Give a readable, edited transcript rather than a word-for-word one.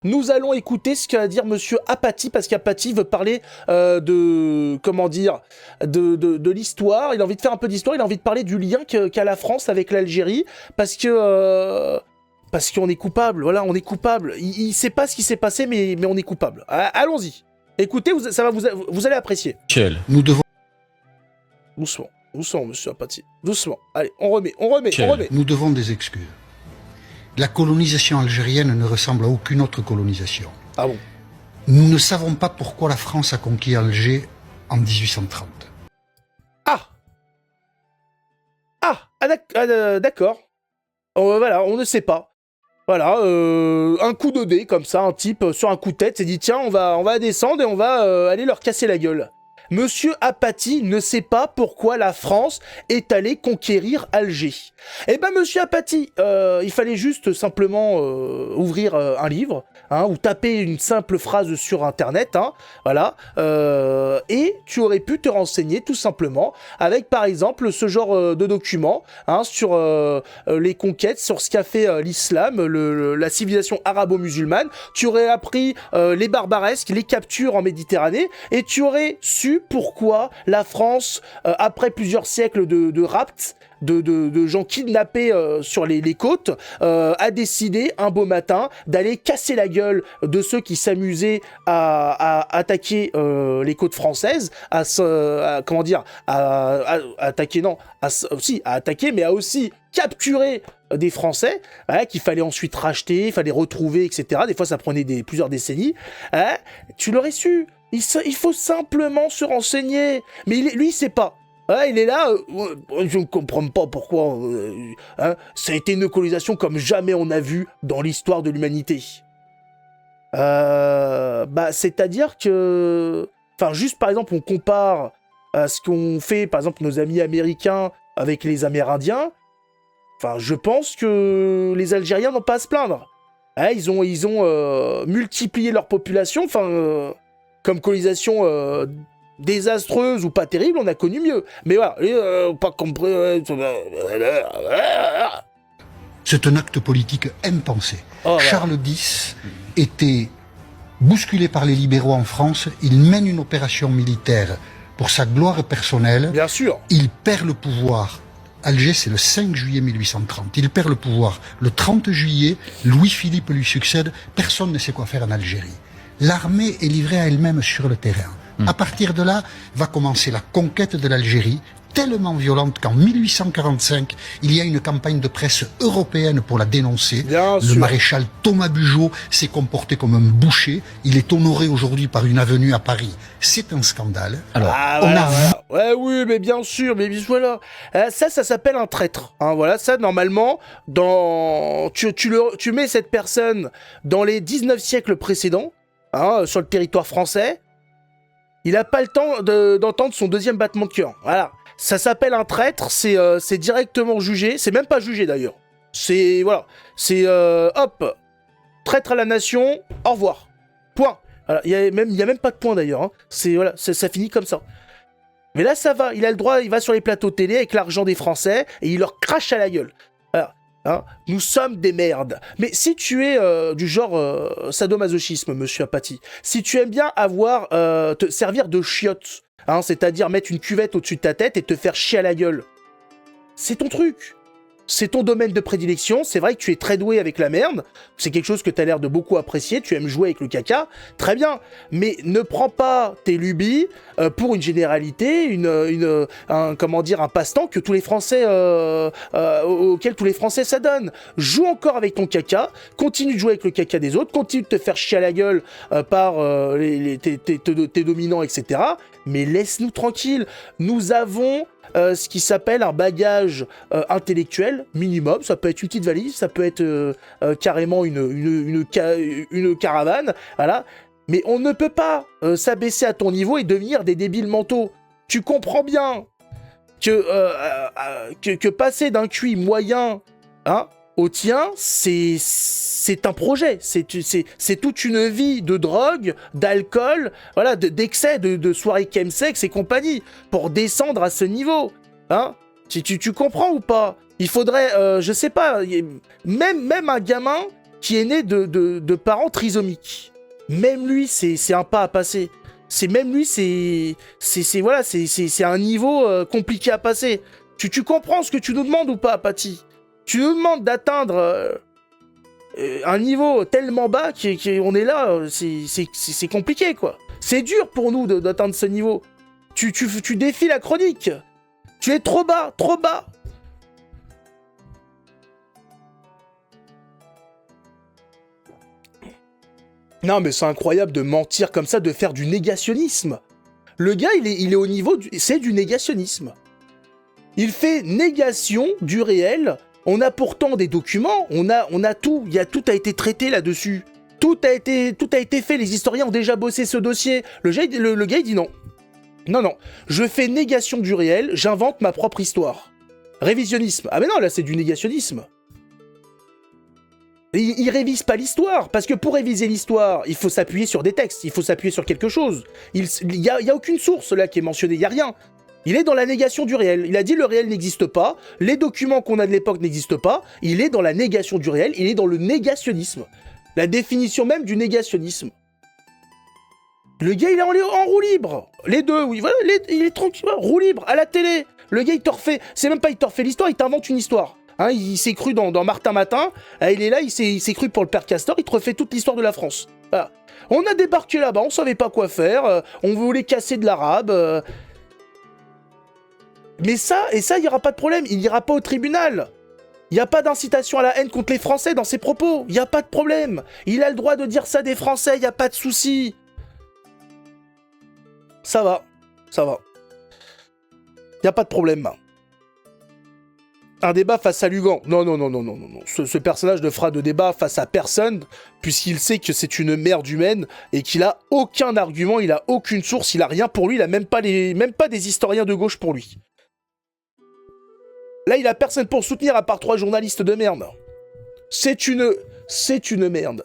Nous allons écouter ce qu'a à dire Monsieur Apathy, parce qu'Apathy veut parler de, comment dire, de l'histoire. Il a envie de faire un peu d'histoire, il a envie de parler du lien qu'a la France avec l'Algérie, parce qu'on est coupable, voilà, on est coupable. Il sait pas ce qui s'est passé, mais on est coupable. Allons-y. Écoutez, vous allez apprécier. Michel, Nous devons... Doucement, Monsieur Apathy. Doucement. Allez, on remet. Nous devons des excuses. La colonisation algérienne ne ressemble à aucune autre colonisation. Ah bon? Nous ne savons pas pourquoi la France a conquis Alger en 1830. D'accord. Voilà, on ne sait pas. Voilà, un coup de dé comme ça, un type sur un coup de tête s'est dit tiens, on va descendre et on va aller leur casser la gueule. Monsieur Apathy ne sait pas pourquoi la France est allée conquérir Alger. Eh ben, Monsieur Apathy, il fallait juste simplement ouvrir un livre, hein, ou taper une simple phrase sur Internet, hein, voilà, et tu aurais pu te renseigner tout simplement avec, par exemple, ce genre de documents, hein, sur les conquêtes, sur ce qu'a fait l'islam, la civilisation arabo-musulmane. Tu aurais appris les barbaresques, les captures en Méditerranée, et tu aurais su pourquoi la France, après plusieurs siècles de rapts, de gens kidnappés sur les côtes, a décidé un beau matin d'aller casser la gueule de ceux qui s'amusaient à attaquer les côtes françaises, à attaquer, mais à aussi capturer des Français, hein, qu'il fallait ensuite racheter, il fallait retrouver, etc. Des fois, ça prenait plusieurs décennies. Hein, tu l'aurais su. Il faut simplement se renseigner. Mais lui, il sait pas. Ouais, il est là, je ne comprends pas pourquoi. Hein, ça a été une colonisation comme jamais on a vu dans l'histoire de l'humanité. C'est-à-dire que... Enfin, juste par exemple, on compare à ce qu'ont fait, par exemple, nos amis américains avec les Amérindiens. Enfin, je pense que les Algériens n'ont pas à se plaindre. Hein, ils ont multiplié leur population, enfin... Comme colonisation désastreuse ou pas terrible, on a connu mieux. Mais voilà, pas compris. C'est un acte politique impensé. Oh, Charles X était bousculé par les libéraux en France. Il mène une opération militaire pour sa gloire personnelle. Bien sûr. Il perd le pouvoir. Alger, c'est le 5 juillet 1830. Il perd le pouvoir. Le 30 juillet, Louis-Philippe lui succède. Personne ne sait quoi faire en Algérie. L'armée est livrée à elle-même sur le terrain. À partir de là, va commencer la conquête de l'Algérie, tellement violente qu'en 1845, il y a une campagne de presse européenne pour la dénoncer. Le maréchal Thomas Bugeaud s'est comporté comme un boucher. Il est honoré aujourd'hui par une avenue à Paris. C'est un scandale. Alors, Ouais, oui, mais bien sûr, mais voilà. Ça s'appelle un traître. Hein, voilà, ça, normalement, tu mets cette personne dans les 19 siècles précédents, hein, sur le territoire français, il a pas le temps d'entendre son deuxième battement de cœur. Voilà. Ça s'appelle un traître, c'est directement jugé, c'est même pas jugé d'ailleurs. C'est, voilà, c'est, hop, traître à la nation, au revoir. Point. Voilà. Il y a même pas de point d'ailleurs, hein. C'est, voilà, ça finit comme ça. Mais là, ça va, il a le droit, il va sur les plateaux télé avec l'argent des Français, et il leur crache à la gueule. Voilà. Hein, nous sommes des merdes. Mais si tu es du genre sadomasochisme, Monsieur Apathy, si tu aimes bien te servir de chiotte, hein, c'est-à-dire mettre une cuvette au-dessus de ta tête et te faire chier à la gueule, c'est ton truc. C'est ton domaine de prédilection, c'est vrai que tu es très doué avec la merde, c'est quelque chose que tu as l'air de beaucoup apprécier, tu aimes jouer avec le caca, très bien, mais ne prends pas tes lubies pour une généralité, un passe-temps que tous les Français, auquel tous les Français s'adonnent. Joue encore avec ton caca, continue de jouer avec le caca des autres, continue de te faire chier à la gueule par tes dominants, etc., mais laisse-nous tranquilles, nous avons... ce qui s'appelle un bagage intellectuel minimum. Ça peut être une petite valise, ça peut être carrément une caravane, voilà. Mais on ne peut pas s'abaisser à ton niveau et devenir des débiles mentaux. Tu comprends bien que passer d'un QI moyen, hein, au tien, c'est un projet, c'est toute une vie de drogue, d'alcool, voilà, d'excès, de soirées chemsex et compagnie, pour descendre à ce niveau, hein. Tu comprends ou pas? Il faudrait, je sais pas, même un gamin qui est né de parents trisomiques. Même lui, c'est un pas à passer. Même lui, c'est un niveau compliqué à passer. Tu comprends ce que tu nous demandes ou pas, Paty? Tu nous demandes d'atteindre un niveau tellement bas qu'on est là, c'est compliqué, quoi. C'est dur pour nous d'atteindre ce niveau. Tu défies la chronique. Tu es trop bas, trop bas. Non, mais c'est incroyable de mentir comme ça, de faire du négationnisme. Le gars, il est au niveau c'est du négationnisme. Il fait négation du réel. On a pourtant des documents, on a tout, tout a été traité là-dessus. Tout a été fait, les historiens ont déjà bossé ce dossier. Le gars, il dit non. Non, je fais négation du réel, j'invente ma propre histoire. Révisionnisme. Ah mais non, là c'est du négationnisme. Il révise pas l'histoire, parce que pour réviser l'histoire, il faut s'appuyer sur des textes, il faut s'appuyer sur quelque chose. Il y a aucune source là qui est mentionnée, il y a rien. Il est dans la négation du réel. Il a dit le réel n'existe pas, les documents qu'on a de l'époque n'existent pas, il est dans la négation du réel, il est dans le négationnisme. La définition même du négationnisme. Le gars, il est en roue libre. Les deux, oui, voilà, il est tranquille, roue libre, à la télé. Le gars, il te refait, c'est même pas il te refait l'histoire, il t'invente une histoire. Hein, il s'est cru dans Martin Matin, il est là, il s'est cru pour le père Castor, il te refait toute l'histoire de la France. Voilà. On a débarqué là-bas, on savait pas quoi faire, on voulait casser de l'arabe. Mais ça, il n'y aura pas de problème, il n'ira pas au tribunal. Il n'y a pas d'incitation à la haine contre les Français dans ses propos, il n'y a pas de problème. Il a le droit de dire ça des Français, il n'y a pas de souci. Ça va. Il n'y a pas de problème. Un débat face à Lugan. Non. Ce personnage ne fera de débat face à personne, puisqu'il sait que c'est une merde humaine, et qu'il a aucun argument, il a aucune source, il a rien pour lui, il a même pas des historiens de gauche pour lui. Là, il a personne pour soutenir à part 3 journalistes de merde. C'est une merde.